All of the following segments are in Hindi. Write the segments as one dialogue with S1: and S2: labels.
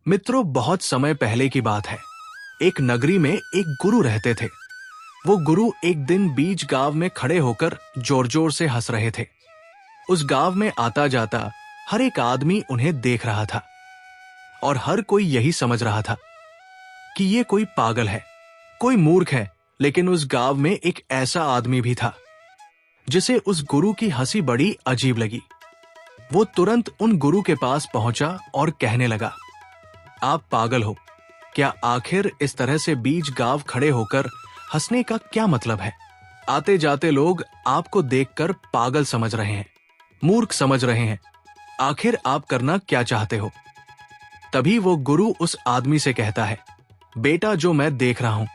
S1: मित्रों, बहुत समय पहले की बात है। एक नगरी में एक गुरु रहते थे। वो गुरु एक दिन बीच गांव में खड़े होकर जोर जोर से हंस रहे थे। उस गांव में आता जाता हर एक आदमी उन्हें देख रहा था और हर कोई यही समझ रहा था कि ये कोई पागल है, कोई मूर्ख है। लेकिन उस गांव में एक ऐसा आदमी भी था जिसे उस गुरु की हंसी बड़ी अजीब लगी। वो तुरंत उन गुरु के पास पहुंचा और कहने लगा, आप पागल हो क्या? आखिर इस तरह से बीच गांव खड़े होकर हंसने का क्या मतलब है? आते जाते लोग आपको देखकर पागल समझ रहे हैं, मूर्ख समझ रहे हैं। आखिर आप करना क्या चाहते हो? तभी वो गुरु उस आदमी से कहता है, बेटा, जो मैं देख रहा हूं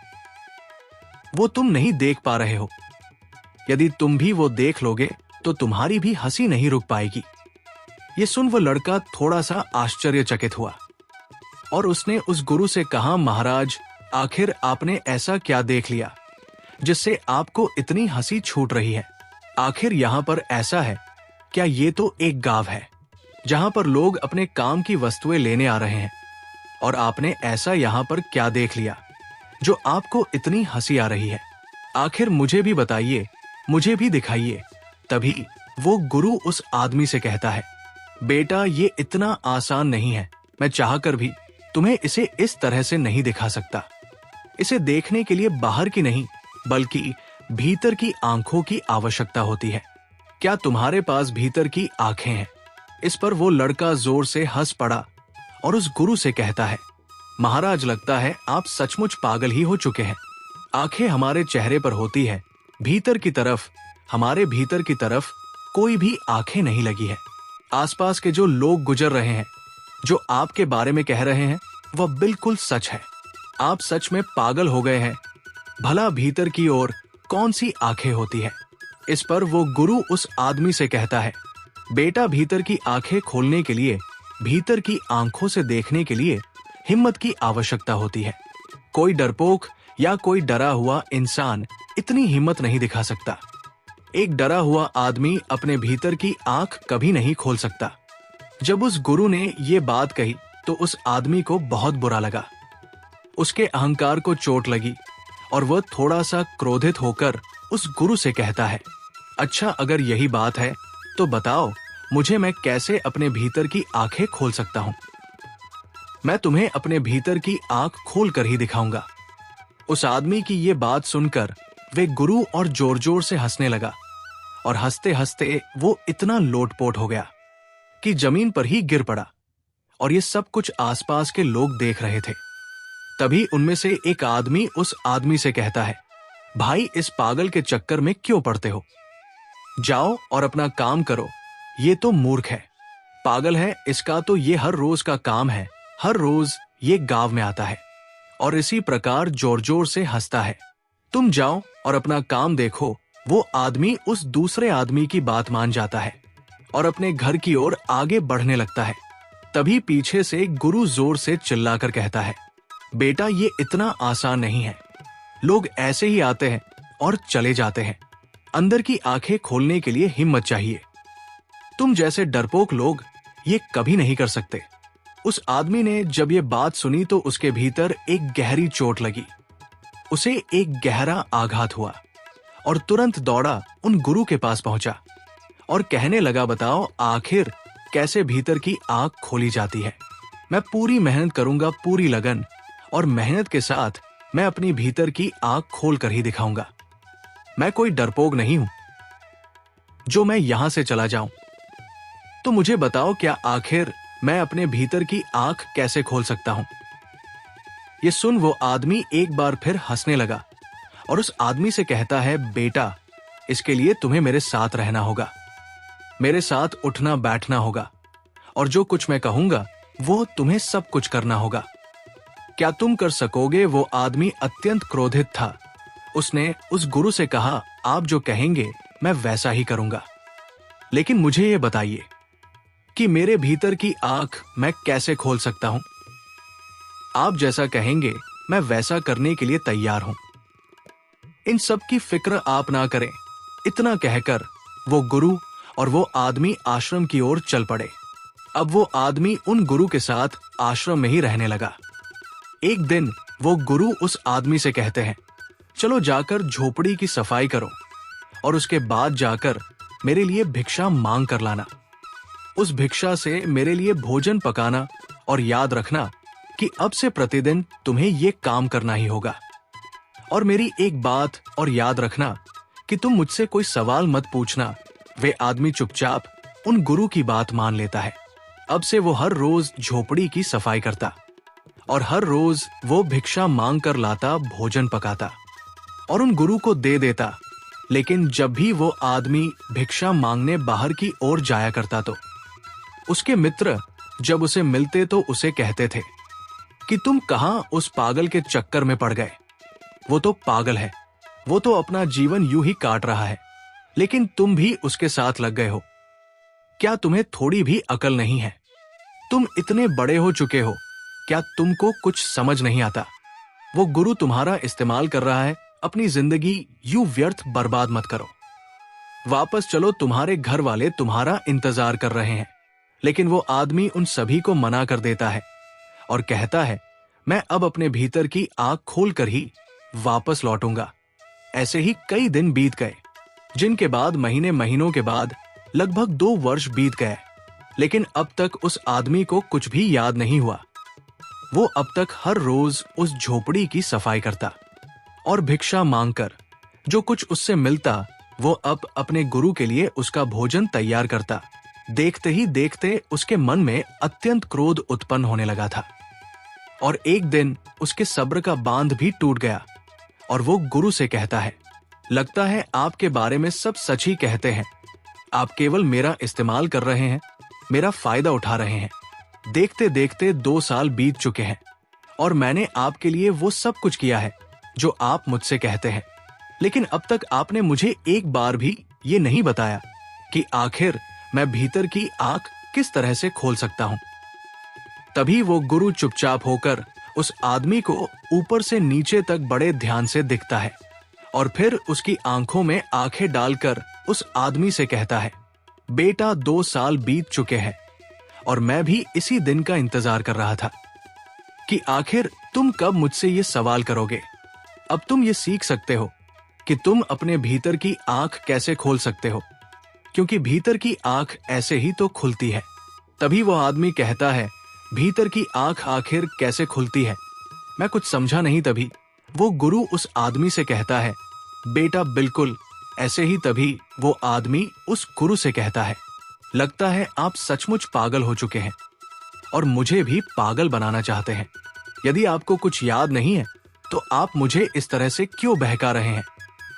S1: वो तुम नहीं देख पा रहे हो। यदि तुम भी वो देख लोगे तो तुम्हारी भी हंसी नहीं रुक पाएगी। ये सुन वो लड़का थोड़ा सा आश्चर्यचकित हुआ और उसने उस गुरु से कहा, महाराज, आखिर आपने ऐसा क्या देख लिया जिससे आपको इतनी हंसी छूट रही है? आखिर यहाँ पर ऐसा है क्या? ये तो एक गांव है जहां पर लोग अपने काम की वस्तुएं लेने आ रहे हैं और आपने ऐसा यहाँ पर क्या देख लिया जो आपको इतनी हंसी आ रही है? आखिर मुझे भी बताइए, मुझे भी दिखाइए। तभी वो गुरु उस आदमी से कहता है, बेटा, ये इतना आसान नहीं है। मैं चाहकर भी तुम्हें इसे इस तरह से नहीं दिखा सकता। इसे देखने के लिए बाहर की नहीं बल्कि भीतर की आंखों की आवश्यकता होती है। क्या तुम्हारे पास भीतर की आंखें हैं? इस पर वो लड़का जोर से हंस पड़ा और उस गुरु से कहता है, महाराज, लगता है आप सचमुच पागल ही हो चुके हैं। आंखें हमारे चेहरे पर होती है, भीतर की तरफ, हमारे भीतर की तरफ कोई भी आंखें नहीं लगी है। आसपास के जो लोग गुजर रहे हैं, जो आपके बारे में कह रहे हैं, वह बिल्कुल सच है। आप सच में पागल हो गए हैं। भला भीतर की ओर कौन सी आंखें होती है? इस पर वो गुरु उस आदमी से कहता है, बेटा, भीतर की आंखें खोलने के लिए, भीतर की आंखों से देखने के लिए हिम्मत की आवश्यकता होती है। कोई डरपोक या कोई डरा हुआ इंसान इतनी हिम्मत नहीं दिखा सकता। एक डरा हुआ आदमी अपने भीतर की आंख कभी नहीं खोल सकता। जब उस गुरु ने ये बात कही तो उस आदमी को बहुत बुरा लगा। उसके अहंकार को चोट लगी और वह थोड़ा सा क्रोधित होकर उस गुरु से कहता है, अच्छा, अगर यही बात है तो बताओ मुझे, मैं कैसे अपने भीतर की आंखें खोल सकता हूं? मैं तुम्हें अपने भीतर की आंख खोल कर ही दिखाऊंगा। उस आदमी की ये बात सुनकर वे गुरु और जोर जोर से हंसने लगा और हंसते हंसते वो इतना लोटपोट हो गया कि जमीन पर ही गिर पड़ा और ये सब कुछ आसपास के लोग देख रहे थे। तभी उनमें से एक आदमी उस आदमी से कहता है, भाई, इस पागल के चक्कर में क्यों पड़ते हो? जाओ और अपना काम करो। ये तो मूर्ख है, पागल है। इसका तो ये हर रोज का काम है। हर रोज ये गांव में आता है और इसी प्रकार जोर जोर से हंसता है। तुम जाओ और अपना काम देखो। वो आदमी उस दूसरे आदमी की बात मान जाता है और अपने घर की ओर आगे बढ़ने लगता है। तभी पीछे से गुरु जोर से चिल्लाकर कहता है, बेटा, ये इतना आसान नहीं है। लोग ऐसे ही आते हैं और चले जाते हैं। अंदर की आंखें खोलने के लिए हिम्मत चाहिए। तुम जैसे डरपोक लोग ये कभी नहीं कर सकते। उस आदमी ने जब ये बात सुनी तो उसके भीतर एक गहरी चोट लगी। उसे एक गहरा आघात हुआ और तुरंत दौड़ा उन गुरु के पास पहुंचा और कहने लगा, बताओ, आखिर कैसे भीतर की आंख खोली जाती है? मैं पूरी मेहनत करूंगा, पूरी लगन और मेहनत के साथ मैं अपनी भीतर की आंख खोल कर ही दिखाऊंगा। मैं कोई डरपोक नहीं हूं जो मैं यहां से चला जाऊं। तो मुझे बताओ, क्या आखिर मैं अपने भीतर की आंख कैसे खोल सकता हूं? ये सुन वो आदमी एक बार फिर हंसने लगा और उस आदमी से कहता है, बेटा, इसके लिए तुम्हें मेरे साथ रहना होगा, मेरे साथ उठना बैठना होगा और जो कुछ मैं कहूंगा वो तुम्हें सब कुछ करना होगा। क्या तुम कर सकोगे? वो आदमी अत्यंत क्रोधित था। उसने उस गुरु से कहा, आप जो कहेंगे मैं वैसा ही करूंगा, लेकिन मुझे ये बताइए कि मेरे भीतर की आंख मैं कैसे खोल सकता हूं? आप जैसा कहेंगे मैं वैसा करने के लिए तैयार हूं। इन सब की फिक्र आप ना करें। इतना कहकर वो गुरु और वो आदमी आश्रम की ओर चल पड़े। अब वो आदमी उन गुरु के साथ आश्रम में ही रहने लगा। एक दिन वो गुरु उस आदमी से कहते हैं, चलो जाकर झोपड़ी की सफाई करो और उसके बाद जाकर मेरे लिए भिक्षा मांग कर लाना। उस भिक्षा से मेरे लिए भोजन पकाना और याद रखना कि अब से प्रतिदिन तुम्हें ये काम करना ही होगा। और मेरी एक बात और याद रखना कि तुम मुझसे कोई सवाल मत पूछना। वे आदमी चुपचाप उन गुरु की बात मान लेता है। अब से वो हर रोज झोपड़ी की सफाई करता और हर रोज वो भिक्षा मांग कर लाता, भोजन पकाता और उन गुरु को दे देता। लेकिन जब भी वो आदमी भिक्षा मांगने बाहर की ओर जाया करता तो उसके मित्र जब उसे मिलते तो उसे कहते थे कि तुम कहां उस पागल के चक्कर में पड़ गए। वो तो पागल है, वो तो अपना जीवन यूं ही काट रहा है, लेकिन तुम भी उसके साथ लग गए हो। क्या तुम्हें थोड़ी भी अकल नहीं है? तुम इतने बड़े हो चुके हो, क्या तुमको कुछ समझ नहीं आता? वो गुरु तुम्हारा इस्तेमाल कर रहा है, अपनी जिंदगी यूं व्यर्थ बर्बाद मत करो। वापस चलो, तुम्हारे घर वाले तुम्हारा इंतजार कर रहे हैं। लेकिन वो आदमी उन सभी को मना कर देता है और कहता है, मैं अब अपने भीतर की आंख खोलकर ही वापस लौटूंगा। ऐसे ही कई दिन बीत गए, जिनके बाद महीनों के बाद लगभग 2 वर्ष बीत गए। लेकिन अब तक उस आदमी को कुछ भी याद नहीं हुआ। वो अब तक हर रोज उस झोपड़ी की सफाई करता और भिक्षा मांगकर जो कुछ उससे मिलता वो अब अपने गुरु के लिए उसका भोजन तैयार करता। देखते ही देखते उसके मन में अत्यंत क्रोध उत्पन्न होने लगा था और एक दिन उसके सब्र का बांध भी टूट गया और वो गुरु से कहता है, लगता है आपके बारे में सब सच ही कहते हैं। आप केवल मेरा इस्तेमाल कर रहे हैं, मेरा फायदा उठा रहे हैं। देखते देखते 2 साल बीत चुके हैं और मैंने आपके लिए वो सब कुछ किया है जो आप मुझसे कहते हैं, लेकिन अब तक आपने मुझे एक बार भी ये नहीं बताया कि आखिर मैं भीतर की आंख किस तरह से खोल सकता हूं। तभी वो गुरु चुपचाप होकर उस आदमी को ऊपर से नीचे तक बड़े ध्यान से दिखता है और फिर उसकी आंखों में आंखें डालकर उस आदमी से कहता है, बेटा 2 साल बीत चुके हैं और मैं भी इसी दिन का इंतजार कर रहा था कि आखिर तुम कब मुझसे ये सवाल करोगे। अब तुम ये सीख सकते हो कि तुम अपने भीतर की आंख कैसे खोल सकते हो, क्योंकि भीतर की आंख ऐसे ही तो खुलती है। तभी वो आदमी कहता है, भीतर की आंख आखिर कैसे खुलती है? मैं कुछ समझा नहीं। तभी वो गुरु उस आदमी से कहता है, बेटा बिल्कुल ऐसे ही। तभी वो आदमी उस गुरु से कहता है, लगता है आप सचमुच पागल हो चुके हैं और मुझे भी पागल बनाना चाहते हैं। यदि आपको कुछ याद नहीं है तो आप मुझे इस तरह से क्यों बहका रहे हैं?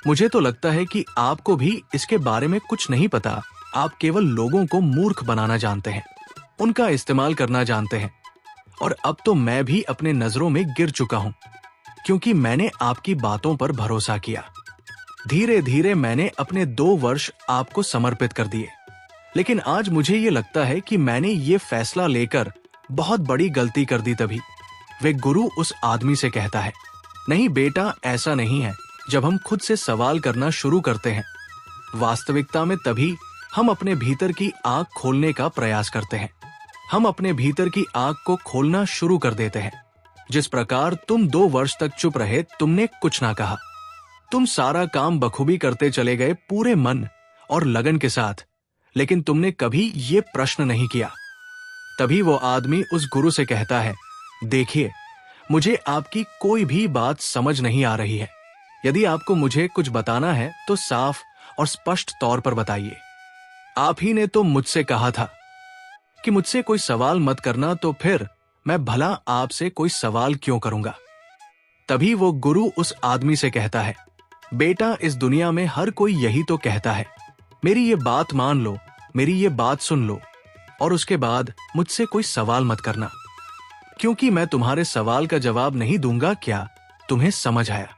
S1: मुझे तो लगता है कि आपको भी इसके बारे में कुछ नहीं पता। आप केवल लोगों को मूर्ख बनाना जानते हैं, उनका इस्तेमाल करना जानते हैं। और अब तो मैं भी अपने नजरों में गिर चुका हूं, क्योंकि मैंने आपकी बातों पर भरोसा किया। धीरे धीरे मैंने अपने 2 वर्ष आपको समर्पित कर दिए, लेकिन आज मुझे ये लगता है कि मैंने ये फैसला लेकर बहुत बड़ी गलती कर दी। तभी वे गुरु उस आदमी से कहता है, नहीं बेटा, ऐसा नहीं है। जब हम खुद से सवाल करना शुरू करते हैं, वास्तविकता में तभी हम अपने भीतर की आंख खोलने का प्रयास करते हैं। हम अपने भीतर की आंख को खोलना शुरू कर देते हैं। जिस प्रकार तुम 2 वर्ष तक चुप रहे, तुमने कुछ ना कहा। तुम सारा काम बखूबी करते चले गए, पूरे मन और लगन के साथ, लेकिन तुमने कभी ये प्रश्न नहीं किया। तभी वो आदमी उस गुरु से कहता है, देखिए, मुझे आपकी कोई भी बात समझ नहीं आ रही है। यदि आपको मुझे कुछ बताना है तो साफ और स्पष्ट तौर पर बताइए। आप ही ने तो मुझसे कहा था कि मुझसे कोई सवाल मत करना, तो फिर मैं भला आपसे कोई सवाल क्यों करूंगा? तभी वो गुरु उस आदमी से कहता है, बेटा, इस दुनिया में हर कोई यही तो कहता है। मेरी ये बात मान लो, मेरी ये बात सुन लो और उसके बाद मुझसे कोई सवाल मत करना, क्योंकि मैं तुम्हारे सवाल का जवाब नहीं दूंगा। क्या तुम्हें समझ आया?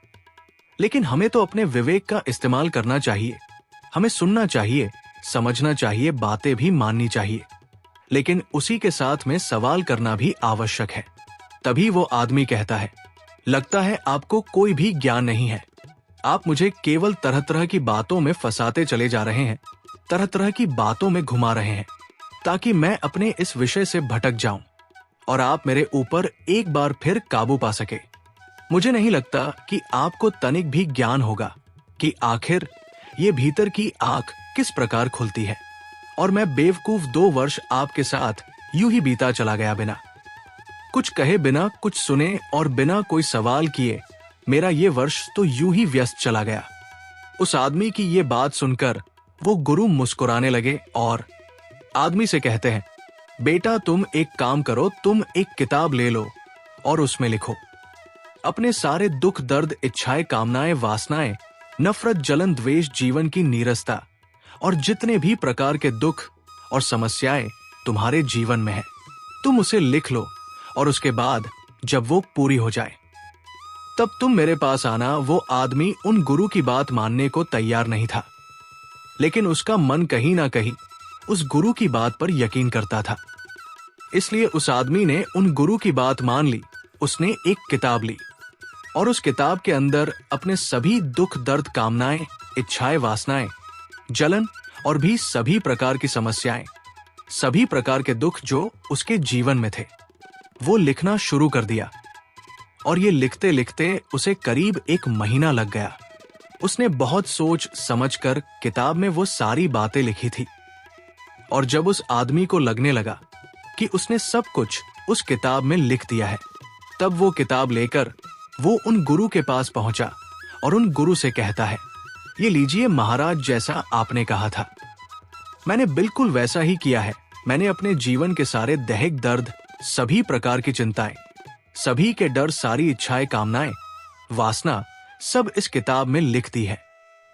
S1: लेकिन हमें तो अपने विवेक का इस्तेमाल करना चाहिए। हमें सुनना चाहिए, समझना चाहिए, बातें भी माननी चाहिए, लेकिन उसी के साथ में सवाल करना भी आवश्यक है। तभी वो आदमी कहता है, लगता है आपको कोई भी ज्ञान नहीं है। आप मुझे केवल तरह तरह की बातों में फंसाते चले जा रहे हैं, तरह तरह की बातों में घुमा रहे हैं। ताकि मैं अपने इस विषय से भटक जाऊं और आप मेरे ऊपर एक बार फिर काबू पा सके। मुझे नहीं लगता कि आपको तनिक भी ज्ञान होगा कि आखिर ये भीतर की आंख किस प्रकार खुलती है। और मैं बेवकूफ 2 वर्ष आपके साथ यूं ही बीता चला गया, बिना कुछ कहे, बिना कुछ सुने और बिना कोई सवाल किए मेरा ये वर्ष तो यूं ही व्यस्त चला गया। उस आदमी की ये बात सुनकर वो गुरु मुस्कुराने लगे और आदमी से कहते हैं, बेटा तुम एक काम करो, तुम एक किताब ले लो और उसमें लिखो अपने सारे दुख, दर्द, इच्छाएं, कामनाएं, वासनाएं, नफरत, जलन, द्वेष, जीवन की नीरसता और जितने भी प्रकार के दुख और समस्याएं तुम्हारे जीवन में है, तुम उसे लिख लो और उसके बाद जब वो पूरी हो जाए तब तुम मेरे पास आना। वो आदमी उन गुरु की बात मानने को तैयार नहीं था, लेकिन उसका मन कहीं ना कहीं उस गुरु की बात पर यकीन करता था। इसलिए उस आदमी ने उन गुरु की बात मान ली। उसने एक किताब ली और उस किताब के अंदर अपने सभी दुख, दर्द, कामनाएं, इच्छाएं, वासनाएं, जलन और भी सभी प्रकार की समस्याएं, सभी प्रकार के दुख जो उसके जीवन में थे, वो लिखना शुरू कर दिया। और ये लिखते लिखते उसे करीब 1 महीना लग गया। उसने बहुत सोच समझकर किताब में वो सारी बातें लिखी थी। और जब उस आदमी को लगने लगा कि उसने सब कुछ उस किताब में लिख दिया है, तब वो किताब लेकर वो उन गुरु के पास पहुंचा और उन गुरु से कहता है, ये लीजिए महाराज, जैसा आपने कहा था मैंने बिल्कुल वैसा ही किया है। मैंने अपने जीवन के सारे दैहिक दर्द, सभी प्रकार की चिंताएं, सभी के डर, सारी इच्छाएं, कामनाएं, वासना सब इस किताब में लिख दी है।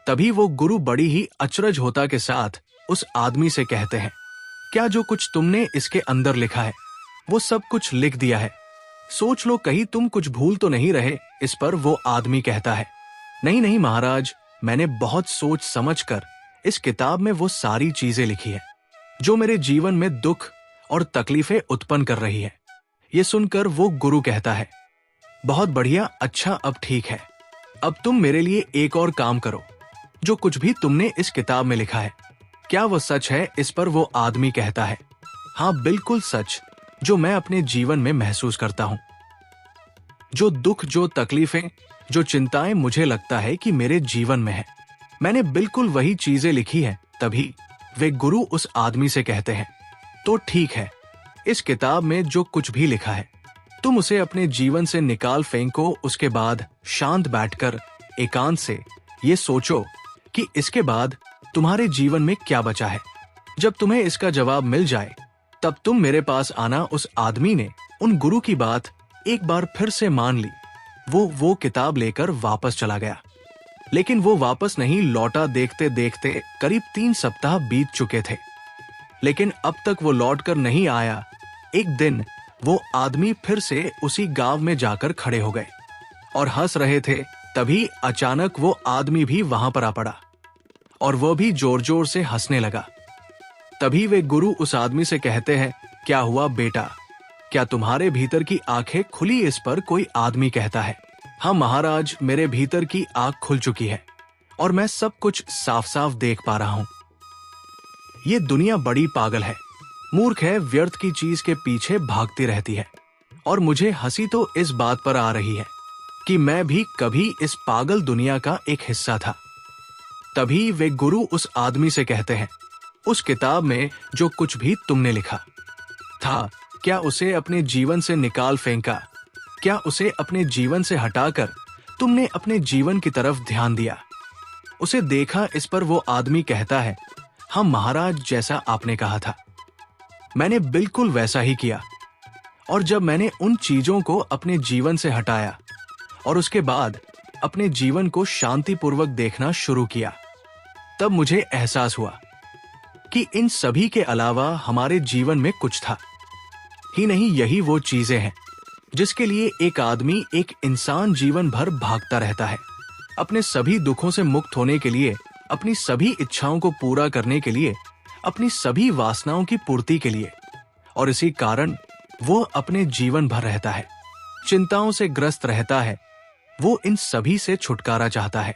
S1: तभी वो गुरु बड़ी ही अचरज होता के साथ उस आदमी से कहते हैं, क्या जो कुछ तुमने इसके अंदर लिखा है वो सब कुछ लिख दिया है? सोच लो कहीं तुम कुछ भूल तो नहीं रहे। इस पर वो आदमी कहता है, नहीं नहीं महाराज, मैंने बहुत सोच समझकर इस किताब में वो सारी चीजें लिखी है जो मेरे जीवन में दुख और तकलीफें उत्पन्न कर रही है। ये सुनकर वो गुरु कहता है, बहुत बढ़िया, अच्छा, अब ठीक है। अब तुम मेरे लिए एक और काम करो। जो कुछ भी तुमने इस किताब में लिखा है, क्या वो सच है? इस पर वो आदमी कहता है, हाँ बिल्कुल सच, जो मैं अपने जीवन में महसूस करता हूं। जो दुख, जो तकलीफें, जो चिंताएं मुझे लगता है कि मेरे जीवन में है, मैंने बिल्कुल वही चीजें लिखी है। तभी वे गुरु उस आदमी से कहते हैं, तो ठीक है, इस किताब में जो कुछ भी लिखा है तुम उसे अपने जीवन से निकाल फेंको। उसके बाद शांत बैठकर एकांत से ये सोचो कि इसके बाद तुम्हारे जीवन में क्या बचा है। जब तुम्हें इसका जवाब मिल जाए तब तुम मेरे पास आना। उस आदमी ने उन गुरु की बात एक बार फिर से मान ली। वो किताब लेकर वापस चला गया, लेकिन वो वापस नहीं लौटा। देखते देखते करीब 3 सप्ताह बीत चुके थे, लेकिन अब तक वो लौटकर नहीं आया। एक दिन वो आदमी फिर से उसी गांव में जाकर खड़े हो गए और हंस रहे थे। तभी अचानक वो आदमी भी वहां पर आ पड़ा और वह भी जोर जोर से हंसने लगा। तभी वे गुरु उस आदमी से कहते हैं, क्या हुआ बेटा, क्या तुम्हारे भीतर की आंखें खुली? इस पर कोई आदमी कहता है, हाँ महाराज, मेरे भीतर की आंख खुल चुकी है और मैं सब कुछ साफ साफ देख पा रहा हूं। ये दुनिया बड़ी पागल है, मूर्ख है, व्यर्थ की चीज के पीछे भागती रहती है। और मुझे हंसी तो इस बात पर आ रही है कि मैं भी कभी इस पागल दुनिया का एक हिस्सा था। तभी वे गुरु उस आदमी से कहते हैं, उस किताब में जो कुछ भी तुमने लिखा था, क्या उसे अपने जीवन से निकाल फेंका? क्या उसे अपने जीवन से हटाकर तुमने अपने जीवन की तरफ ध्यान दिया, उसे देखा? इस पर वो आदमी कहता है, हाँ महाराज, जैसा आपने कहा था मैंने बिल्कुल वैसा ही किया। और जब मैंने उन चीजों को अपने जीवन से हटाया और उसके बाद अपने जीवन को शांतिपूर्वक देखना शुरू किया, तब मुझे एहसास हुआ कि इन सभी के अलावा हमारे जीवन में कुछ था ही नहीं। यही वो चीजें हैं जिसके लिए एक आदमी, एक इंसान जीवन भर भागता रहता है, अपने सभी दुखों से मुक्त होने के लिए, अपनी सभी इच्छाओं को पूरा करने के लिए, अपनी सभी वासनाओं की पूर्ति के लिए। और इसी कारण वो अपने जीवन भर रहता है, चिंताओं से ग्रस्त रहता है। वो इन सभी से छुटकारा चाहता है।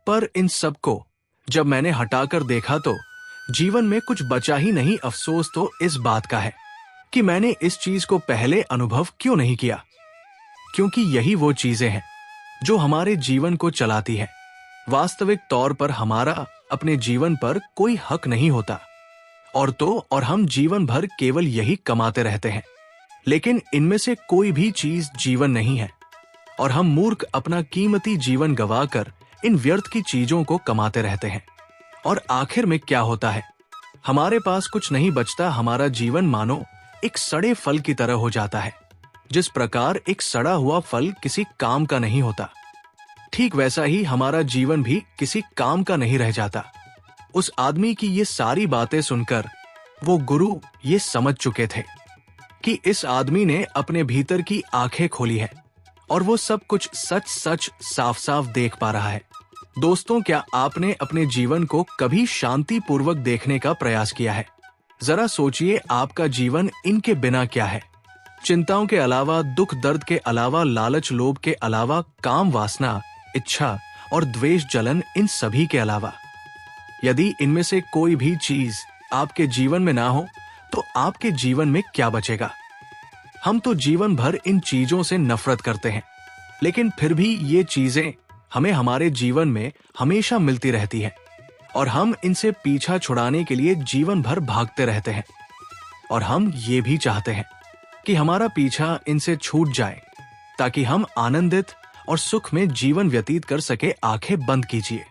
S1: पर इन सबको जब मैंने हटाकर देखा तो जीवन में कुछ बचा ही नहीं। अफसोस तो इस बात का है कि मैंने इस चीज को पहले अनुभव क्यों नहीं किया, क्योंकि यही वो चीजें हैं जो हमारे जीवन को चलाती है। वास्तविक तौर पर हमारा अपने जीवन पर कोई हक नहीं होता, और हम जीवन भर केवल यही कमाते रहते हैं। लेकिन इनमें से कोई भी चीज जीवन नहीं है, और हम मूर्ख अपना कीमती जीवन गंवाकर इन व्यर्थ की चीजों को कमाते रहते हैं। और आखिर में क्या होता है? हमारे पास कुछ नहीं बचता। हमारा जीवन मानो एक सड़े फल की तरह हो जाता है। जिस प्रकार एक सड़ा हुआ फल किसी काम का नहीं होता, ठीक वैसा ही हमारा जीवन भी किसी काम का नहीं रह जाता। उस आदमी की ये सारी बातें सुनकर वो गुरु ये समझ चुके थे कि इस आदमी ने अपने भीतर की आंखें खोली है और वो सब कुछ सच सच साफ साफ देख पा रहा है। दोस्तों, क्या आपने अपने जीवन को कभी शांति पूर्वक देखने का प्रयास किया है? जरा सोचिए, आपका जीवन इनके बिना क्या है? चिंताओं के अलावा, दुख दर्द के अलावा, लालच लोभ के अलावा, काम वासना, इच्छा और द्वेष जलन, इन सभी के अलावा। यदि इनमें से कोई भी चीज आपके जीवन में ना हो तो आपके जीवन में क्या बचेगा? हम तो जीवन भर इन चीजों से नफरत करते हैं, लेकिन फिर भी ये चीजें हमें हमारे जीवन में हमेशा मिलती रहती हैं, और हम इनसे पीछा छुड़ाने के लिए जीवन भर भागते रहते हैं। और हम ये भी चाहते हैं कि हमारा पीछा इनसे छूट जाए, ताकि हम आनंदित और सुख में जीवन व्यतीत कर सके। आंखें बंद कीजिए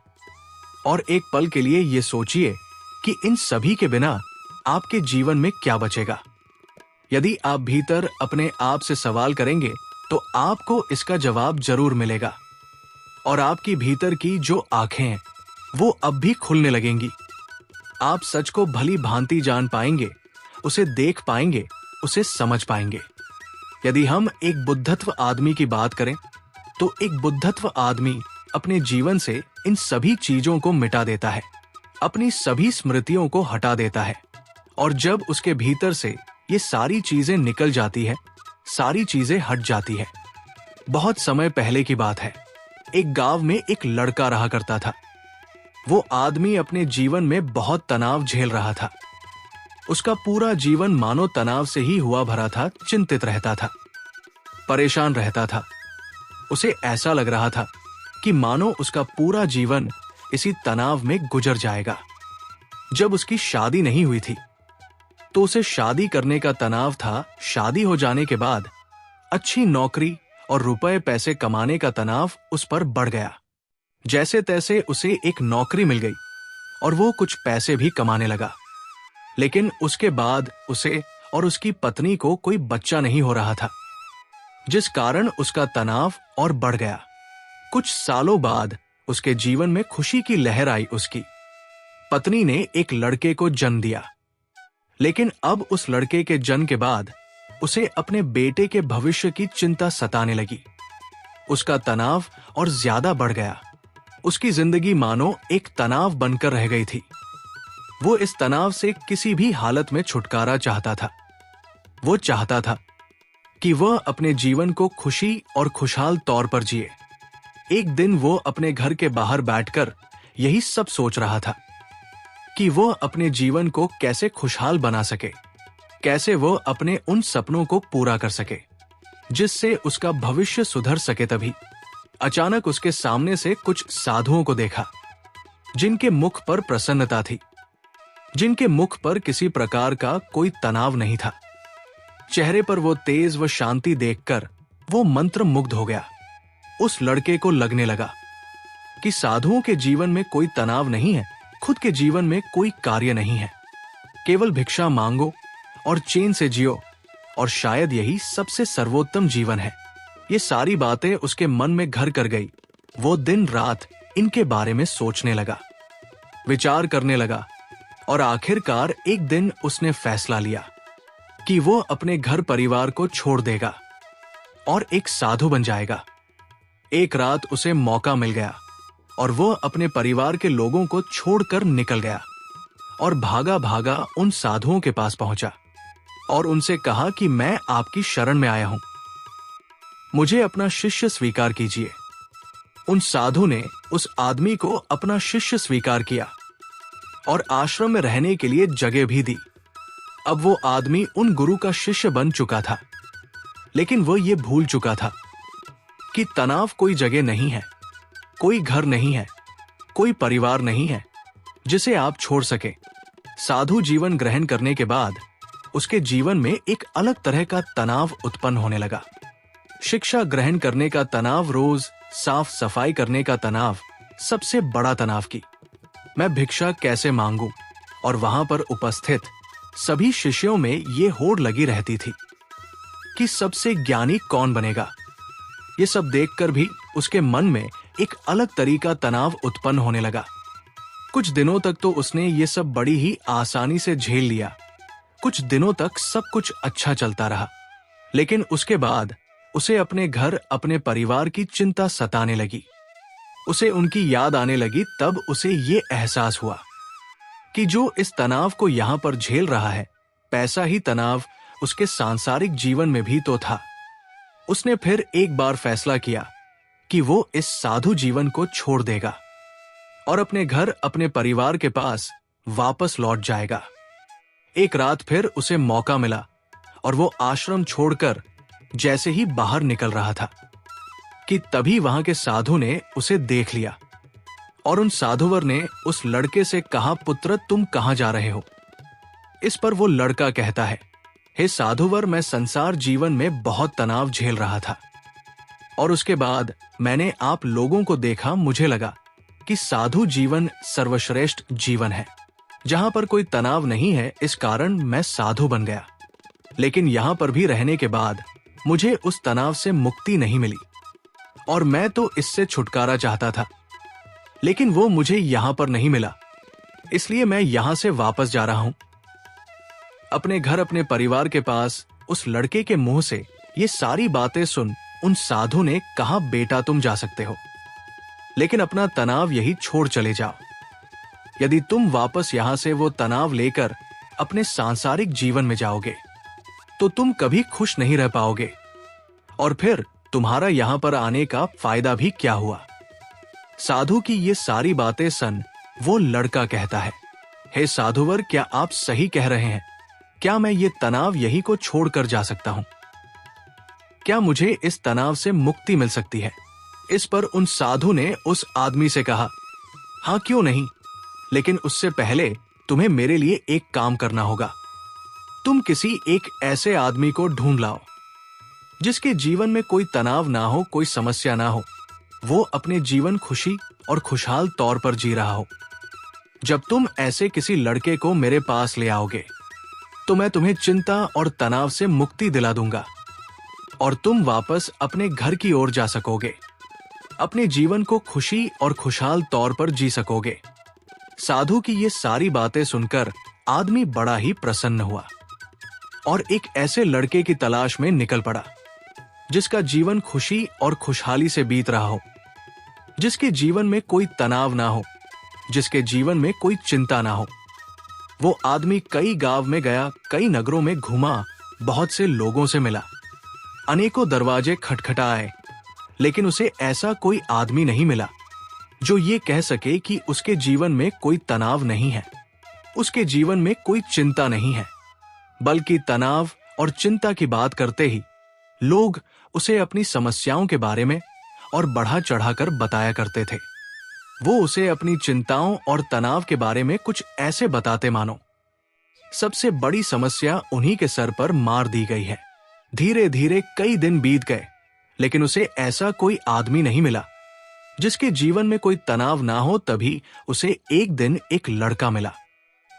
S1: और एक पल के लिए ये सोचिए कि इन सभी के बिना आपके जीवन में क्या बचेगा। यदि आप भीतर अपने आप से सवाल करेंगे तो आपको इसका जवाब जरूर मिलेगा, और आपकी भीतर की जो आंखें हैं वो अब भी खुलने लगेंगी। आप सच को भली भांति जान पाएंगे, उसे देख पाएंगे, उसे समझ पाएंगे। यदि हम एक बुद्धत्व आदमी की बात करें तो एक बुद्धत्व आदमी अपने जीवन से इन सभी चीजों को मिटा देता है, अपनी सभी स्मृतियों को हटा देता है, और जब उसके भीतर से ये सारी चीजें निकल जाती है, सारी चीजें हट जाती है। बहुत समय पहले की बात है। एक गांव में एक लड़का रहा करता था। वो आदमी अपने जीवन में बहुत तनाव झेल रहा था। उसका पूरा जीवन मानो तनाव से ही हुआ भरा था। चिंतित रहता था, परेशान रहता था। उसे ऐसा लग रहा था कि मानो उसका पूरा जीवन इसी तनाव में गुजर जाएगा। जब उसकी शादी नहीं हुई थी तो उसे शादी करने का तनाव था। शादी हो जाने के बाद अच्छी नौकरी और रुपए पैसे कमाने का तनाव उस पर बढ़ गया। जैसे तैसे उसे एक नौकरी मिल गई और वो कुछ पैसे भी कमाने लगा। लेकिन उसके बाद उसे और उसकी पत्नी को कोई बच्चा नहीं हो रहा था, जिस कारण उसका तनाव और बढ़ गया। कुछ सालों बाद उसके जीवन में खुशी की लहर आई। उसकी पत्नी ने एक लड़के को जन्म दिया। लेकिन अब उस लड़के के जन्म के बाद उसे अपने बेटे के भविष्य की चिंता सताने लगी। उसका तनाव और ज्यादा बढ़ गया। उसकी जिंदगी मानो एक तनाव बनकर रह गई थी। वो इस तनाव से किसी भी हालत में छुटकारा चाहता था। वो चाहता था कि वह अपने जीवन को खुशी और खुशहाल तौर पर जिए। एक दिन वो अपने घर के बाहर बैठकर यही सब सोच रहा था कि वह अपने जीवन को कैसे खुशहाल बना सके, कैसे वो अपने उन सपनों को पूरा कर सके जिससे उसका भविष्य सुधर सके। तभी अचानक उसके सामने से कुछ साधुओं को देखा, जिनके मुख पर प्रसन्नता थी, जिनके मुख पर किसी प्रकार का कोई तनाव नहीं था। चेहरे पर वो तेज व शांति देखकर वो मंत्र मुग्ध हो गया। उस लड़के को लगने लगा कि साधुओं के जीवन में कोई तनाव नहीं है, खुद के जीवन में कोई कार्य नहीं है, केवल भिक्षा मांगो और चैन से जियो, और शायद यही सबसे सर्वोत्तम जीवन है। ये सारी बातें उसके मन में घर कर गई। वो दिन रात इनके बारे में सोचने लगा, विचार करने लगा, और आखिरकार एक दिन उसने फैसला लिया कि वो अपने घर परिवार को छोड़ देगा और एक साधु बन जाएगा। एक रात उसे मौका मिल गया और वो अपने परिवार के लोगों को छोड़कर निकल गया और भागा भागा उन साधुओं के पास पहुंचा और उनसे कहा कि मैं आपकी शरण में आया हूं, मुझे अपना शिष्य स्वीकार कीजिए। उन साधु ने उस आदमी को अपना शिष्य स्वीकार किया और आश्रम में रहने के लिए जगह भी दी। अब वो आदमी उन गुरु का शिष्य बन चुका था, लेकिन वो ये भूल चुका था कि तनाव कोई जगह नहीं है, कोई घर नहीं है, कोई परिवार नहीं है जिसे आप छोड़ सके। साधु जीवन ग्रहण करने के बाद उसके जीवन में एक अलग तरह का तनाव उत्पन्न होने लगा। शिक्षा ग्रहण करने का तनाव, रोज साफ सफाई करने का तनाव, सबसे बड़ा तनाव की मैं भिक्षा कैसे मांगूं, और वहां पर उपस्थित सभी शिष्यों में ये होड़ लगी रहती थी कि सबसे ज्ञानी कौन बनेगा। ये सब देखकर भी उसके मन में एक अलग तरीका तनाव उत्पन्न होने लगा। कुछ दिनों तक तो उसने ये सब बड़ी ही आसानी से झेल लिया। कुछ दिनों तक सब कुछ अच्छा चलता रहा, लेकिन उसके बाद उसे अपने घर, अपने परिवार की चिंता सताने लगी। उसे उनकी याद आने लगी। तब उसे ये एहसास हुआ कि जो इस तनाव को यहां पर झेल रहा है, पैसा ही तनाव उसके सांसारिक जीवन में भी तो था। उसने फिर एक बार फैसला किया कि वो इस साधु जीवन को छोड़ देगा और अपने घर, अपने परिवार के पास वापस लौट जाएगा। एक रात फिर उसे मौका मिला और वो आश्रम छोड़कर जैसे ही बाहर निकल रहा था कि तभी वहां के साधु ने उसे देख लिया और उन साधुवर ने उस लड़के से कहा, पुत्र तुम कहां जा रहे हो? इस पर वो लड़का कहता है, हे साधुवर, मैं संसार जीवन में बहुत तनाव झेल रहा था और उसके बाद मैंने आप लोगों को देखा। मुझे लगा कि साधु जीवन सर्वश्रेष्ठ जीवन है, जहां पर कोई तनाव नहीं है। इस कारण मैं साधु बन गया, लेकिन यहां पर भी रहने के बाद मुझे उस तनाव से मुक्ति नहीं मिली और मैं तो इससे छुटकारा चाहता था, लेकिन वो मुझे यहां पर नहीं मिला, इसलिए मैं यहां से वापस जा रहा हूं। अपने घर, अपने परिवार के पास उस लड़के के मुंह से ये सारी बातें सुन उन साधु ने कहा, बेटा तुम जा सकते हो, लेकिन अपना तनाव यही छोड़ चले जाओ। यदि तुम वापस यहां से वो तनाव लेकर अपने सांसारिक जीवन में जाओगे तो तुम कभी खुश नहीं रह पाओगे और फिर तुम्हारा यहां पर आने का फायदा भी क्या हुआ। साधु की ये सारी बातें सुन वो लड़का कहता है, हे साधुवर, क्या आप सही कह रहे हैं? क्या मैं ये तनाव यही को छोड़कर जा सकता हूं? क्या मुझे इस तनाव से मुक्ति मिल सकती है? इस पर उन साधु ने उस आदमी से कहा, हां क्यों नहीं, लेकिन उससे पहले तुम्हें मेरे लिए एक काम करना होगा। तुम किसी एक ऐसे आदमी को ढूंढ लाओ जिसके जीवन में कोई तनाव ना हो, कोई समस्या ना हो, वो अपने जीवन खुशी और खुशहाल तौर पर जी रहा हो। जब तुम ऐसे किसी लड़के को मेरे पास ले आओगे तो मैं तुम्हें चिंता और तनाव से मुक्ति दिला दूंगा और तुम वापस अपने घर की ओर जा सकोगे, अपने जीवन को खुशी और खुशहाल तौर पर जी सकोगे। साधु की ये सारी बातें सुनकर आदमी बड़ा ही प्रसन्न हुआ और एक ऐसे लड़के की तलाश में निकल पड़ा जिसका जीवन खुशी और खुशहाली से बीत रहा हो, जिसके जीवन में कोई तनाव ना हो, जिसके जीवन में कोई चिंता ना हो। वो आदमी कई गांव में गया, कई नगरों में घूमा, बहुत से लोगों से मिला, अनेकों दरवाजे खटखटाए, लेकिन उसे ऐसा कोई आदमी नहीं मिला जो ये कह सके कि उसके जीवन में कोई तनाव नहीं है, उसके जीवन में कोई चिंता नहीं है। बल्कि तनाव और चिंता की बात करते ही लोग उसे अपनी समस्याओं के बारे में और बढ़ा चढ़ाकर बताया करते थे। वो उसे अपनी चिंताओं और तनाव के बारे में कुछ ऐसे बताते मानो सबसे बड़ी समस्या उन्हीं के सर पर मार दी गई है। धीरे धीरे कई दिन बीत गए, लेकिन उसे ऐसा कोई आदमी नहीं मिला जिसके जीवन में कोई तनाव ना हो। तभी उसे एक दिन एक लड़का मिला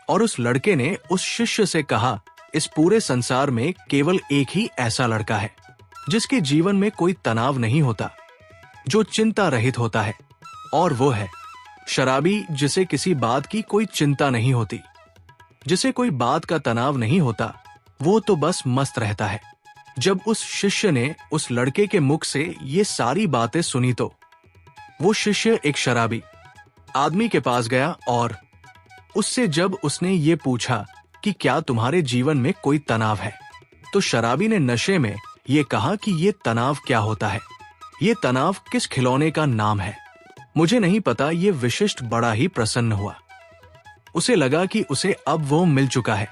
S1: और उस लड़के ने उस शिष्य से कहा, इस पूरे संसार में केवल एक ही ऐसा लड़का है जिसके जीवन में कोई तनाव नहीं होता, जो चिंता रहित होता है, और वो है शराबी, जिसे किसी बात की कोई चिंता नहीं होती, जिसे कोई बात का तनाव नहीं होता, वो तो बस मस्त रहता है। जब उस शिष्य ने उस लड़के के मुख से ये सारी बातें सुनी तो वो शिष्य एक शराबी आदमी के पास गया और उससे जब उसने ये पूछा कि क्या तुम्हारे जीवन में कोई तनाव है, तो शराबी ने नशे में ये कहा कि ये तनाव क्या होता है, ये तनाव किस खिलौने का नाम है, मुझे नहीं पता। ये विशिष्ट बड़ा ही प्रसन्न हुआ। उसे लगा कि उसे अब वो मिल चुका है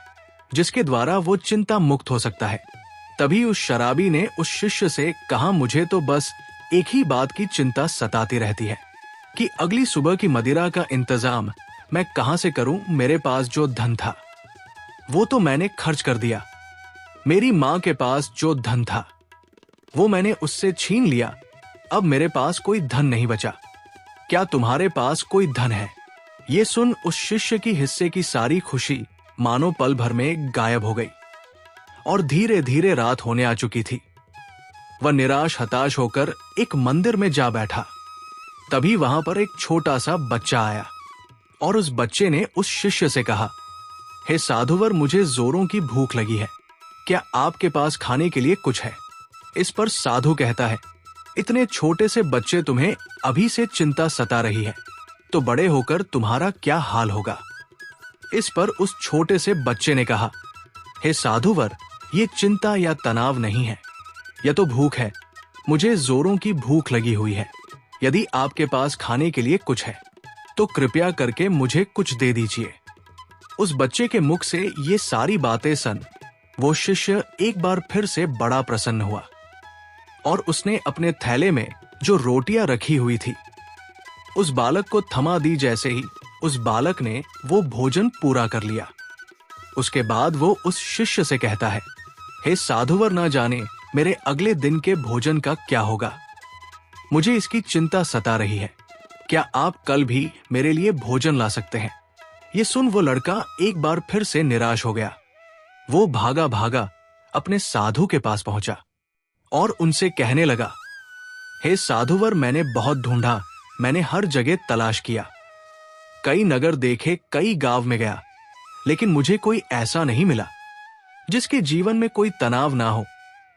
S1: जिसके द्वारा वो चिंता मुक्त हो सकता है। तभी उस शराबी ने उस शिष्य से कहा, मुझे तो बस एक ही बात की चिंता सताती रहती है कि अगली सुबह की मदिरा का इंतजाम मैं कहां से करूं। मेरे पास जो धन था वो तो मैंने खर्च कर दिया। मेरी मां के पास जो धन था वो मैंने उससे छीन लिया। अब मेरे पास कोई धन नहीं बचा। क्या तुम्हारे पास कोई धन है? ये सुन उस शिष्य की हिस्से की सारी खुशी मानो पल भर में गायब हो गई और धीरे धीरे रात होने आ चुकी थी। वह निराश हताश होकर एक मंदिर में जा बैठा। तभी वहां पर एक छोटा सा बच्चा आया और उस बच्चे ने उस शिष्य से कहा, हे साधुवर, मुझे जोरों की भूख लगी है, क्या आपके पास खाने के लिए कुछ है? इस पर साधु कहता है, इतने छोटे से बच्चे तुम्हें अभी से चिंता सता रही है तो बड़े होकर तुम्हारा क्या हाल होगा। इस पर उस छोटे से बच्चे ने कहा, हे साधुवर, ये चिंता या तनाव नहीं है, यह तो भूख है। मुझे जोरों की भूख लगी हुई है। यदि आपके पास खाने के लिए कुछ है तो कृपया करके मुझे कुछ दे दीजिए। उस बच्चे के मुख से ये सारी बातें सुन वो शिष्य एक बार फिर से बड़ा प्रसन्न हुआ और उसने अपने थैले में जो रोटियां रखी हुई थी उस बालक को थमा दी। जैसे ही उस बालक ने वो भोजन पूरा कर लिया, उसके बाद वो उस शिष्य से कहता है, हे साधुवर, ना जाने मेरे अगले दिन के भोजन का क्या होगा। मुझे इसकी चिंता सता रही है। क्या आप कल भी मेरे लिए भोजन ला सकते हैं? ये सुन वो लड़का एक बार फिर से निराश हो गया। वो भागा भागा अपने साधु के पास पहुंचा और उनसे कहने लगा, हे साधुवर, मैंने बहुत ढूंढा, मैंने हर जगह तलाश किया, कई नगर देखे, कई गांव में गया, लेकिन मुझे कोई ऐसा नहीं मिला जिसके जीवन में कोई तनाव ना हो,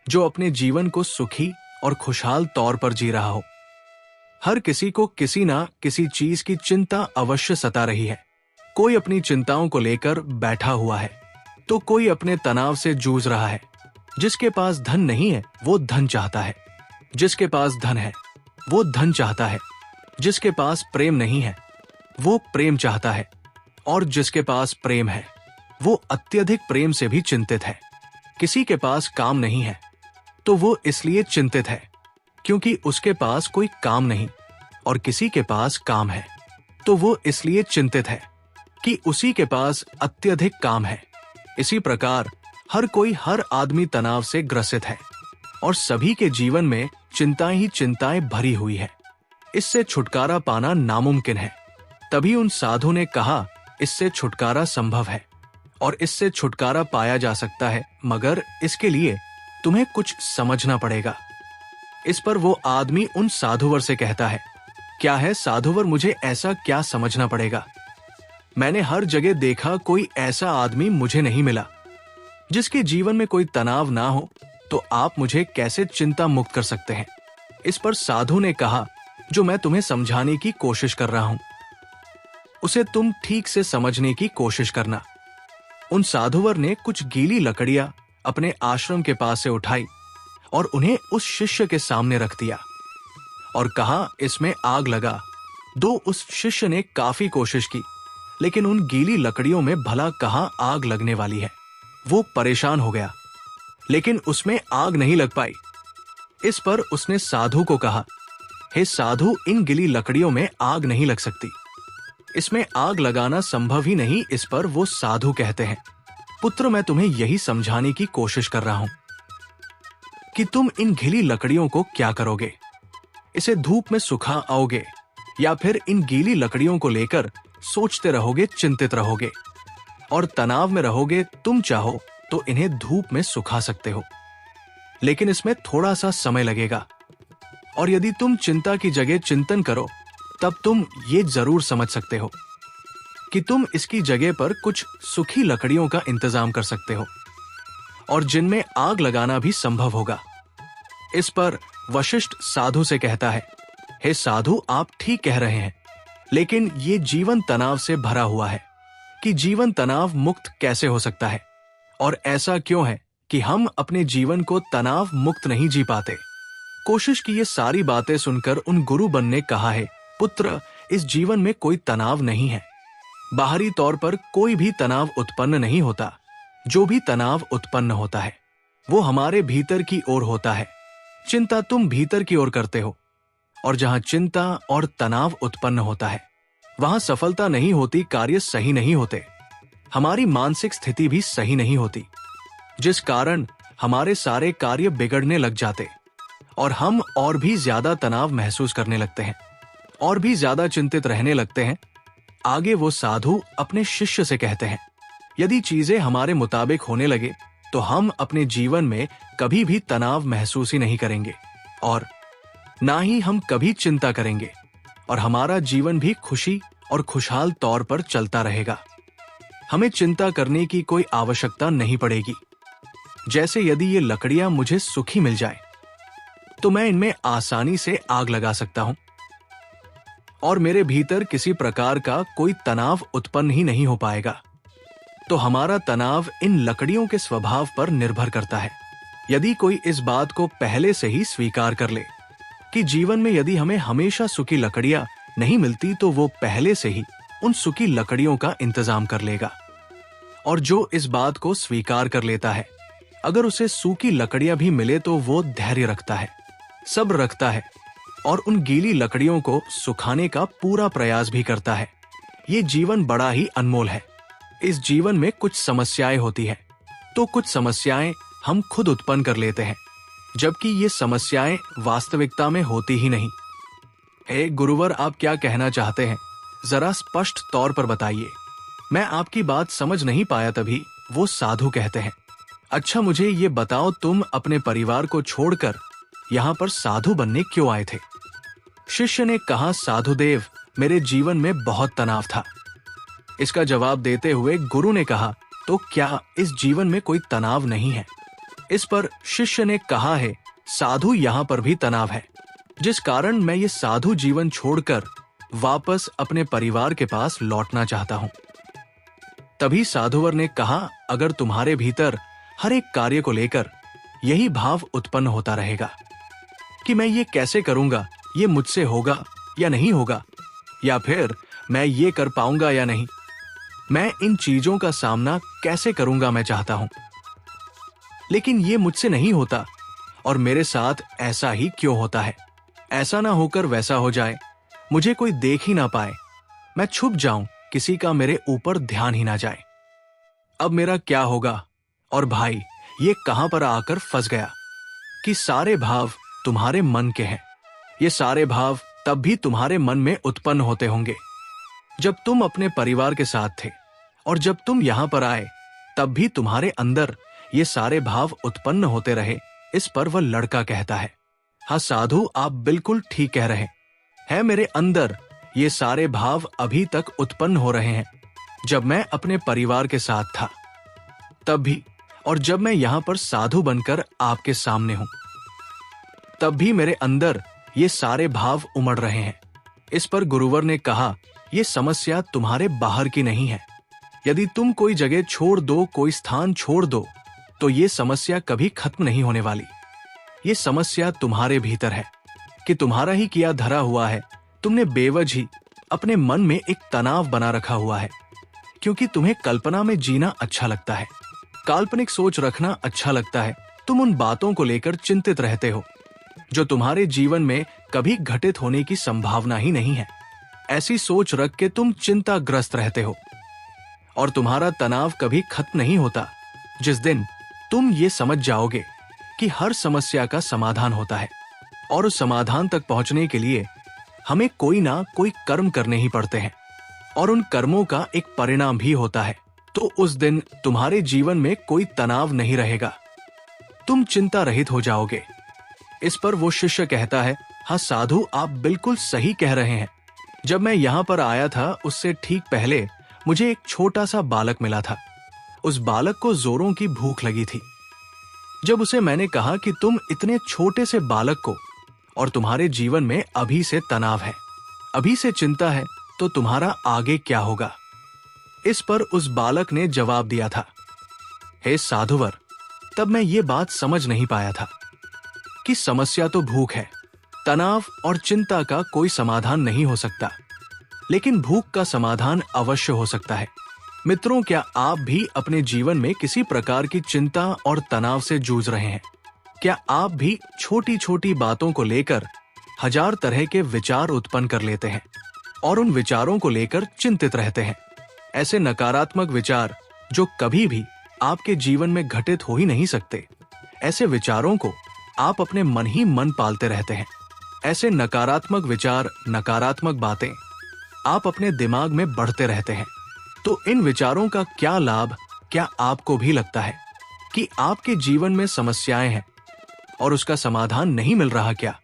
S1: जो अपने जीवन को सुखी और खुशहाल तौर पर जी रहा हो। हर किसी को किसी ना किसी चीज की चिंता अवश्य सता रही है। कोई अपनी चिंताओं को लेकर बैठा हुआ है तो कोई अपने तनाव से जूझ रहा है। जिसके पास धन नहीं है वो धन चाहता है, जिसके पास धन है वो धन चाहता है, जिसके पास प्रेम नहीं है वो प्रेम चाहता है, और जिसके पास प्रेम है वो अत्यधिक प्रेम से भी चिंतित है। किसी के पास काम नहीं है तो वो इसलिए चिंतित है क्योंकि उसके पास कोई काम नहीं, और किसी के पास काम है तो वो इसलिए चिंतित है कि उसी के पास अत्यधिक काम है। इसी प्रकार हर कोई, हर आदमी तनाव से ग्रसित है और सभी के जीवन में चिंताएं ही चिंताएं भरी हुई है। इससे छुटकारा पाना नामुमकिन है। तभी उन साधु ने कहा, इससे छुटकारा संभव है और इससे छुटकारा पाया जा सकता है, मगर इसके लिए तुम्हें कुछ समझना पड़ेगा। इस पर वो आदमी उन साधुवर से कहता है, क्या है साधुवर, मुझे ऐसा क्या समझना पड़ेगा? मैंने हर जगह देखा, कोई ऐसा आदमी मुझे नहीं मिला जिसके जीवन में कोई तनाव ना हो, तो आप मुझे कैसे चिंता मुक्त कर सकते हैं? इस पर साधु ने कहा, जो मैं तुम्हें समझाने की कोशिश कर रहा हूं उसे तुम ठीक से समझने की कोशिश करना। उन साधुवर ने कुछ गीली लकड़ियां अपने आश्रम के पास से उठाई और उन्हें उस शिष्य के सामने रख दिया और कहा, इसमें आग लगा दो। उस शिष्य ने काफी कोशिश की, लेकिन उन गीली लकड़ियों में भला कहां आग लगने वाली है। वो परेशान हो गया, लेकिन उसमें आग नहीं लग पाई। इस पर उसने साधु को कहा, हे साधु, इन गीली लकड़ियों में आग नहीं लग सकती, इसमें आग लगाना संभव ही नहीं। इस पर वो साधु कहते हैं, पुत्र, मैं तुम्हें यही समझाने की कोशिश कर रहा हूं कि तुम इन गीली लकड़ियों को क्या करोगे। इसे धूप में सुखा आओगे या फिर इन गीली लकड़ियों को लेकर सोचते रहोगे, चिंतित रहोगे और तनाव में रहोगे। तुम चाहो तो इन्हें धूप में सुखा सकते हो, लेकिन इसमें थोड़ा सा समय लगेगा। और यदि तुम चिंता की जगह चिंतन करो, तब तुम ये जरूर समझ सकते हो कि तुम इसकी जगह पर कुछ सूखी लकड़ियों का इंतजाम कर सकते हो और जिनमें आग लगाना भी संभव होगा। इस पर वशिष्ठ साधु से कहता है, हे साधु, आप ठीक कह रहे हैं, लेकिन ये जीवन तनाव से भरा हुआ है कि जीवन तनाव मुक्त कैसे हो सकता है, और ऐसा क्यों है कि हम अपने जीवन को तनाव मुक्त नहीं जी पाते। कोशिश की ये सारी बातें सुनकर उन गुरु बन ने कहा है, पुत्र, इस जीवन में कोई तनाव नहीं है, बाहरी तौर पर कोई भी तनाव उत्पन्न नहीं होता। जो भी तनाव उत्पन्न होता है वो हमारे भीतर की ओर होता है। चिंता तुम भीतर की ओर करते हो, और जहां चिंता और तनाव उत्पन्न होता है वहां सफलता नहीं होती, कार्य सही नहीं होते, हमारी मानसिक स्थिति भी सही नहीं होती, जिस कारण हमारे सारे कार्य बिगड़ने लग जाते और हम और भी ज्यादा तनाव महसूस करने लगते हैं, और भी ज्यादा चिंतित रहने लगते हैं। आगे वो साधु अपने शिष्य से कहते हैं, यदि चीजें हमारे मुताबिक होने लगे तो हम अपने जीवन में कभी भी तनाव महसूस ही नहीं करेंगे और ना ही हम कभी चिंता करेंगे, और हमारा जीवन भी खुशी और खुशहाल तौर पर चलता रहेगा। हमें चिंता करने की कोई आवश्यकता नहीं पड़ेगी। जैसे यदि ये लकड़ियां मुझे सूखी मिल जाए तो मैं इनमें आसानी से आग लगा सकता हूं और मेरे भीतर किसी प्रकार का कोई तनाव उत्पन्न ही नहीं हो पाएगा। तो हमारा तनाव इन लकड़ियों के स्वभाव पर निर्भर करता है। यदि कोई इस बात को पहले से ही स्वीकार कर ले कि जीवन में यदि हमें हमेशा सूखी लकड़ियां नहीं मिलती तो वो पहले से ही उन सूखी लकड़ियों का इंतजाम कर लेगा। और जो इस बात को स्वीकार कर लेता है, अगर उसे सूखी लकड़ियां भी मिले तो वो धैर्य रखता है, सब्र रखता है और उन गीली लकड़ियों को सुखाने का पूरा प्रयास भी करता है। ये जीवन बड़ा ही अनमोल है। इस जीवन में कुछ समस्याएं होती हैं, तो कुछ समस्याएं हम खुद उत्पन्न कर लेते हैं, जबकि ये समस्याएं वास्तविकता में होती ही नहीं। हे गुरुवर, आप क्या कहना चाहते हैं? जरा स्पष्ट तौर पर बताइए। मैं आपकी बात समझ नहीं पाया। तभी वो साधु कहते हैं, अच्छा मुझे ये बताओ, तुम अपने परिवार को छोड़कर यहाँ पर साधु बनने क्यों आए थे? शिष्य ने कहा, साधुदेव, मेरे जीवन में बहुत तनाव था। इसका जवाब देते हुए गुरु ने कहा, तो क्या इस जीवन में कोई तनाव नहीं है? इस पर शिष्य ने कहा है, साधु यहाँ पर भी तनाव है, जिस कारण मैं ये साधु जीवन छोड़कर वापस अपने परिवार के पास लौटना चाहता हूँ। तभी साधुवर ने कहा, अगर तुम्हारे भीतर हर एक कार्य को लेकर यही भाव उत्पन्न होता रहेगा कि मैं ये कैसे करूंगा, ये मुझसे होगा या नहीं होगा, या फिर मैं ये कर पाऊंगा या नहीं, मैं इन चीजों का सामना कैसे करूंगा, मैं चाहता हूं लेकिन ये मुझसे नहीं होता, और मेरे साथ ऐसा ही क्यों होता है? ऐसा ना होकर वैसा हो जाए, मुझे कोई देख ही ना पाए, मैं छुप जाऊं, किसी का मेरे ऊपर ध्यान ही ना जाए। अब मेरा क्या होगा? और भाई, ये कहां पर आकर फंस गया कि सारे भाव तुम्हारे मन के हैं। ये सारे भाव तब भी तुम्हारे मन में उत्पन्न होते होंगे जब तुम अपने परिवार के साथ थे, और जब तुम यहां पर आए तब भी तुम्हारे अंदर ये सारे भाव उत्पन्न होते रहे। इस पर वह लड़का कहता है, हाँ साधु, आप बिल्कुल ठीक कह रहे हैं। मेरे अंदर ये सारे भाव अभी तक उत्पन्न हो रहे हैं, जब मैं अपने परिवार के साथ था तब भी, और जब मैं यहाँ पर साधु बनकर आपके सामने हूं तब भी मेरे अंदर ये सारे भाव उमड़ रहे हैं। इस पर गुरुवर ने कहा, ये समस्या तुम्हारे बाहर की नहीं है। यदि तुम कोई जगह छोड़ दो, कोई स्थान छोड़ दो, तो ये समस्या कभी खत्म नहीं होने वाली। ये समस्या तुम्हारे भीतर है कि तुम्हारा ही किया धरा हुआ है। तुमने बेवजह अपने मन में एक तनाव बना रखा हुआ है, क्योंकि तुम्हें कल्पना में जीना अच्छा लगता है, काल्पनिक सोच रखना अच्छा लगता है। तुम उन बातों को लेकर चिंतित रहते हो जो तुम्हारे जीवन में कभी घटित होने की संभावना ही नहीं है। ऐसी सोच रख के तुम चिंताग्रस्त रहते हो और तुम्हारा तनाव कभी खत्म नहीं होता। जिस दिन तुम ये समझ जाओगे कि हर समस्या का समाधान होता है और उस समाधान तक पहुंचने के लिए हमें कोई ना कोई कर्म करने ही पड़ते हैं, और उन कर्मों का एक परिणाम भी होता है, तो उस दिन तुम्हारे जीवन में कोई तनाव नहीं रहेगा। तुम चिंता रहित हो जाओगे। इस पर वो शिष्य कहता है, हाँ साधु, आप बिल्कुल सही कह रहे हैं। जब मैं यहाँ पर आया था उससे ठीक पहले मुझे एक छोटा सा बालक मिला था। उस बालक को जोरों की भूख लगी थी। जब उसे मैंने कहा कि तुम इतने छोटे से बालक को, और तुम्हारे जीवन में अभी से तनाव है, अभी से चिंता है, तो तुम्हारा आगे क्या होगा? इस पर उस बालक ने जवाब दिया था, हे साधुवर, तब मैं ये बात समझ नहीं पाया था कि समस्या तो भूख है, तनाव और चिंता का कोई समाधान नहीं हो सकता। लेकिन भूख का समाधान अवश्य हो सकता है। मित्रों, क्या आप भी अपने जीवन में किसी प्रकार की चिंता और तनाव से जूझ रहे हैं? क्या आप भी छोटी छोटी बातों को लेकर हजार तरह के विचार उत्पन्न कर लेते हैं और उन विचारों को लेकर चिंतित रहते हैं? ऐसे नकारात्मक विचार जो कभी भी आपके जीवन में घटित हो ही नहीं सकते, ऐसे विचारों को आप अपने मन ही मन पालते रहते हैं। ऐसे नकारात्मक विचार, नकारात्मक बातें आप अपने दिमाग में बढ़ते रहते हैं। तो इन विचारों का क्या लाभ? क्या आपको भी लगता है कि आपके जीवन में समस्याएं हैं और उसका समाधान नहीं मिल रहा? क्या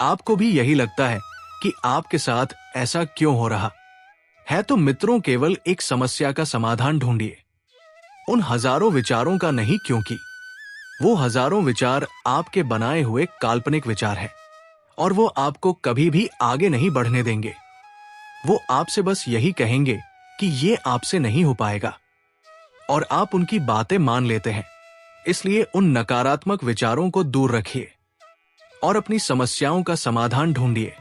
S1: आपको भी यही लगता है कि आपके साथ ऐसा क्यों हो रहा है? तो मित्रों, केवल एक समस्या का समाधान ढूंढिए, उन हजारों विचारों का नहीं, क्योंकि वो हजारों विचार आपके बनाए हुए काल्पनिक विचार हैं और वो आपको कभी भी आगे नहीं बढ़ने देंगे। वो आपसे बस यही कहेंगे कि ये आपसे नहीं हो पाएगा और आप उनकी बातें मान लेते हैं। इसलिए उन नकारात्मक विचारों को दूर रखिए और अपनी समस्याओं का समाधान ढूंढिए,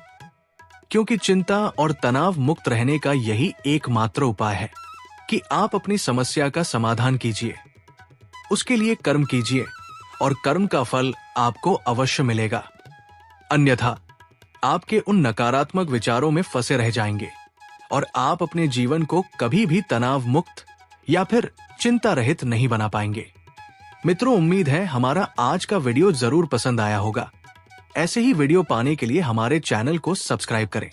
S1: क्योंकि चिंता और तनाव मुक्त रहने का यही एकमात्र उपाय है कि आप अपनी समस्या का समाधान कीजिए, उसके लिए कर्म कीजिए और कर्म का फल आपको अवश्य मिलेगा। अन्यथा आपके उन नकारात्मक विचारों में फंसे रह जाएंगे और आप अपने जीवन को कभी भी तनाव मुक्त या फिर चिंता रहित नहीं बना पाएंगे। मित्रों, उम्मीद है हमारा आज का वीडियो जरूर पसंद आया होगा। ऐसे ही वीडियो पाने के लिए हमारे चैनल को सब्सक्राइब करें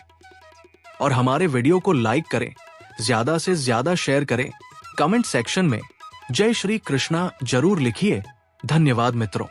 S1: और हमारे वीडियो को लाइक करें, ज्यादा से ज्यादा शेयर करें। कमेंट सेक्शन में जय श्री कृष्णा जरूर लिखिए। धन्यवाद मित्रों।